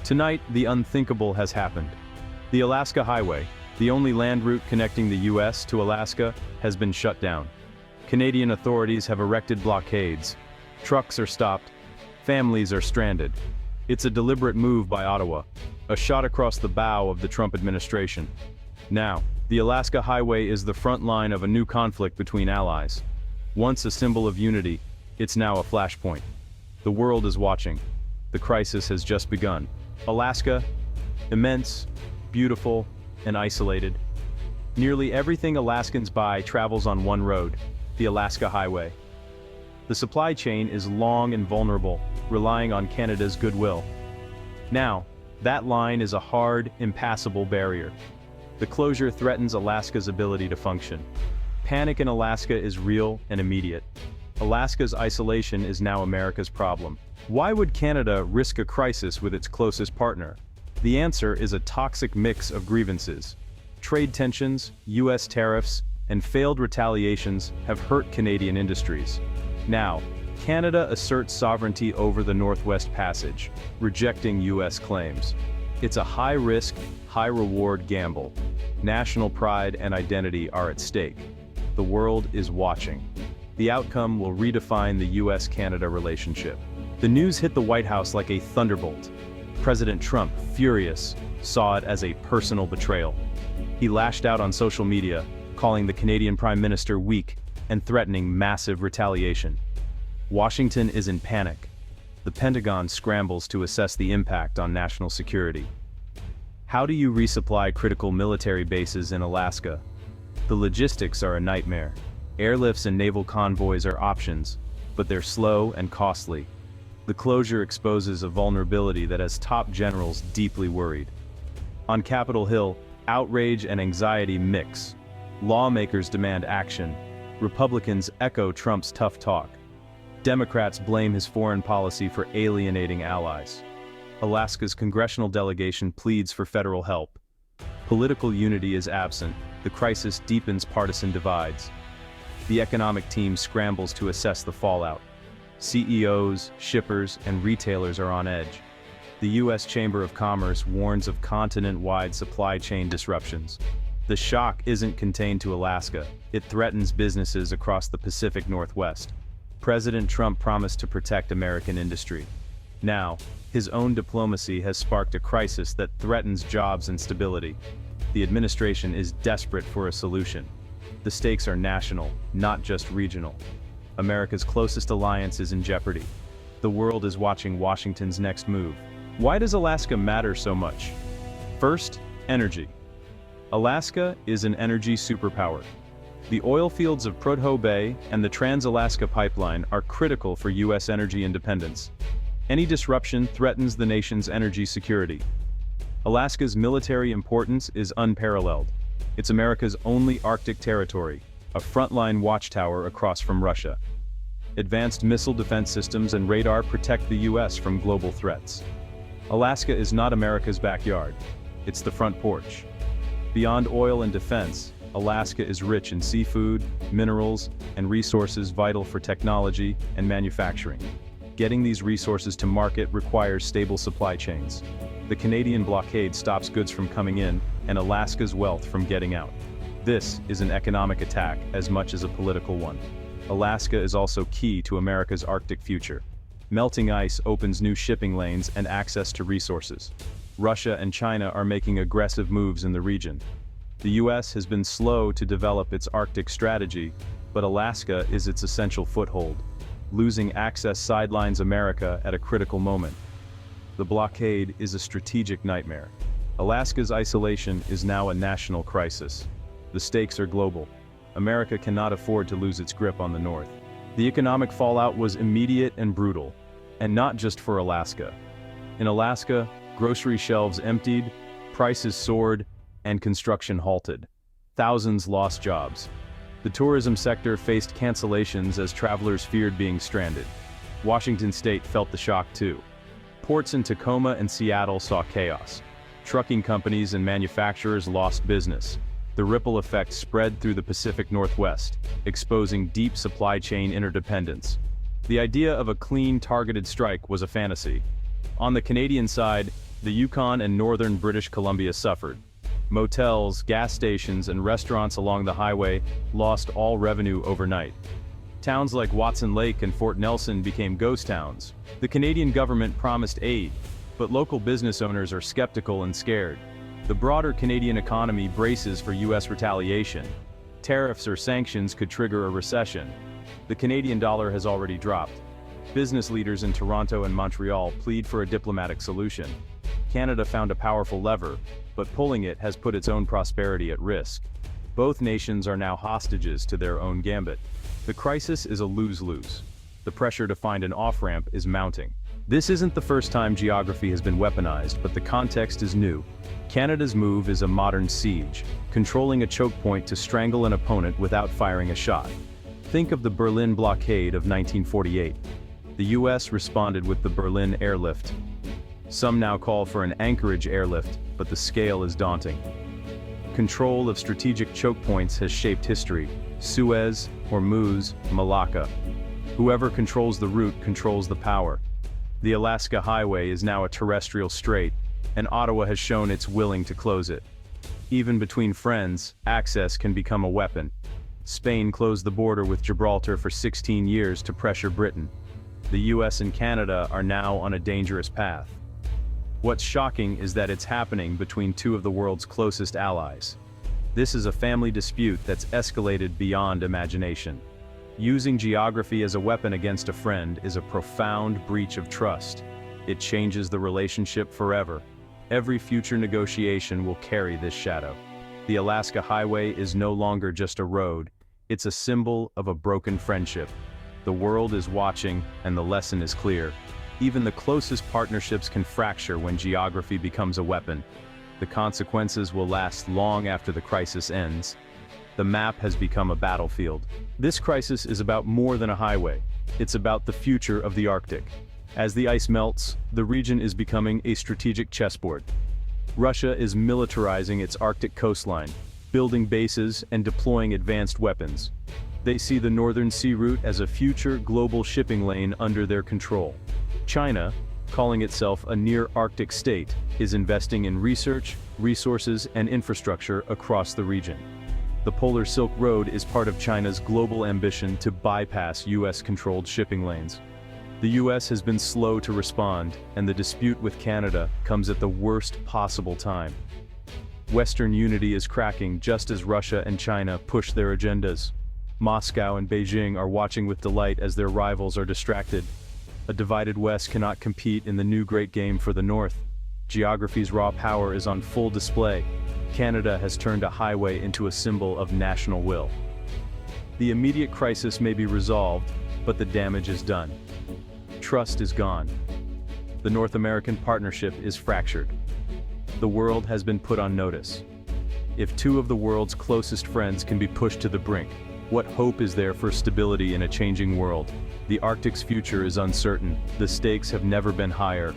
Tonight, the unthinkable has happened. The Alaska Highway, the only land route connecting the US to Alaska, has been shut down. Canadian authorities have erected blockades. Trucks are stopped. Families are stranded. It's a deliberate move by Ottawa, a shot across the bow of the Trump administration. Now, the Alaska Highway is the front line of a new conflict between allies. Once a symbol of unity, it's now a flashpoint. The world is watching. The crisis has just begun. Alaska, immense, beautiful, and isolated. Nearly everything Alaskans buy travels on one road, the Alaska Highway. The supply chain is long and vulnerable, relying on Canada's goodwill. Now, that line is a hard, impassable barrier. The closure threatens Alaska's ability to function. Panic in Alaska is real and immediate. Alaska's isolation is now America's problem. Why would Canada risk a crisis with its closest partner? The answer is a toxic mix of grievances. Trade tensions, US tariffs, and failed retaliations have hurt Canadian industries. Now, Canada asserts sovereignty over the Northwest Passage, rejecting US claims. It's a high-risk, high-reward gamble. National pride and identity are at stake. The world is watching. The outcome will redefine the US-Canada relationship. The news hit the White House like a thunderbolt. President Trump, furious, saw it as a personal betrayal. He lashed out on social media, calling the Canadian Prime Minister weak and threatening massive retaliation. Washington is in panic. The Pentagon scrambles to assess the impact on national security. How do you resupply critical military bases in Alaska? The logistics are a nightmare. Airlifts and naval convoys are options, but they're slow and costly. The closure exposes a vulnerability that has top generals deeply worried. On Capitol Hill, outrage and anxiety mix. Lawmakers demand action. Republicans echo Trump's tough talk. Democrats blame his foreign policy for alienating allies. Alaska's congressional delegation pleads for federal help. Political unity is absent. The crisis deepens partisan divides. The economic team scrambles to assess the fallout. CEOs, shippers, and retailers are on edge. The U.S. Chamber of Commerce warns of continent-wide supply chain disruptions. The shock isn't contained to Alaska. It threatens businesses across the Pacific Northwest. President Trump promised to protect American industry. Now, his own diplomacy has sparked a crisis that threatens jobs and stability. The administration is desperate for a solution. The stakes are national, not just regional. America's closest alliance is in jeopardy. The world is watching Washington's next move. Why does Alaska matter so much? First, energy. Alaska is an energy superpower. The oil fields of Prudhoe Bay and the Trans-Alaska Pipeline are critical for U.S. energy independence. Any disruption threatens the nation's energy security. Alaska's military importance is unparalleled. It's America's only Arctic territory, a frontline watchtower across from Russia. Advanced missile defense systems and radar protect the U.S. from global threats. Alaska is not America's backyard. It's the front porch. Beyond oil and defense, Alaska is rich in seafood, minerals, and resources vital for technology and manufacturing. Getting these resources to market requires stable supply chains. The Canadian blockade stops goods from coming in and Alaska's wealth from getting out. This is an economic attack as much as a political one. Alaska is also key to America's Arctic future. Melting ice opens new shipping lanes and access to resources. Russia and China are making aggressive moves in the region. The U.S. has been slow to develop its Arctic strategy, but Alaska is its essential foothold. Losing access sidelines America at a critical moment. The blockade is a strategic nightmare. Alaska's isolation is now a national crisis. The stakes are global. America cannot afford to lose its grip on the North. The economic fallout was immediate and brutal, and not just for Alaska. In Alaska, grocery shelves emptied, prices soared, and construction halted. Thousands lost jobs. The tourism sector faced cancellations as travelers feared being stranded. Washington State felt the shock too. Ports in Tacoma and Seattle saw chaos. Trucking companies and manufacturers lost business. The ripple effect spread through the Pacific Northwest, exposing deep supply chain interdependence. The idea of a clean, targeted strike was a fantasy. On the Canadian side, The Yukon and northern British Columbia suffered. Motels, gas stations, and restaurants along the highway lost all revenue overnight. Towns like Watson Lake and Fort Nelson became ghost towns. The Canadian government promised aid, but local business owners are skeptical and scared. The broader Canadian economy braces for U.S. retaliation. Tariffs or sanctions could trigger a recession. The Canadian dollar has already dropped. Business leaders in Toronto and Montreal plead for a diplomatic solution. Canada found a powerful lever, but pulling it has put its own prosperity at risk. Both nations are now hostages to their own gambit. The crisis is a lose-lose. The pressure to find an off-ramp is mounting. This isn't the first time geography has been weaponized, but the context is new. Canada's move is a modern siege, controlling a choke point to strangle an opponent without firing a shot. Think of the Berlin blockade of 1948. The US responded with the Berlin airlift. Some now call for an Anchorage airlift, but the scale is daunting. Control of strategic choke points has shaped history. Suez, Hormuz, Malacca. Whoever controls the route controls the power. The Alaska Highway is now a terrestrial strait, and Ottawa has shown it's willing to close it. Even between friends, access can become a weapon. Spain closed the border with Gibraltar for 16 years to pressure Britain. The US and Canada are now on a dangerous path. What's shocking is that it's happening between two of the world's closest allies. This is a family dispute that's escalated beyond imagination. Using geography as a weapon against a friend is a profound breach of trust. It changes the relationship forever. Every future negotiation will carry this shadow. The Alaska Highway is no longer just a road, it's a symbol of a broken friendship. The world is watching, and the lesson is clear. Even the closest partnerships can fracture when geography becomes a weapon. The consequences will last long after the crisis ends. The map has become a battlefield. This crisis is about more than a highway. It's about the future of the Arctic. As the ice melts, the region is becoming a strategic chessboard. Russia is militarizing its Arctic coastline, building bases and deploying advanced weapons. They see the Northern Sea Route as a future global shipping lane under their control. China, calling itself a near-Arctic state, is investing in research, resources, and infrastructure across the region. The Polar Silk Road is part of China's global ambition to bypass US-controlled shipping lanes. The US has been slow to respond, and the dispute with Canada comes at the worst possible time. Western unity is cracking just as Russia and China push their agendas. Moscow and Beijing are watching with delight as their rivals are distracted. A divided West cannot compete in the new great game for the North. Geography's raw power is on full display. Canada has turned a highway into a symbol of national will. The immediate crisis may be resolved, but the damage is done. Trust is gone. The North American partnership is fractured. The world has been put on notice. If two of the world's closest friends can be pushed to the brink, what hope is there for stability in a changing world? The Arctic's future is uncertain. The stakes have never been higher.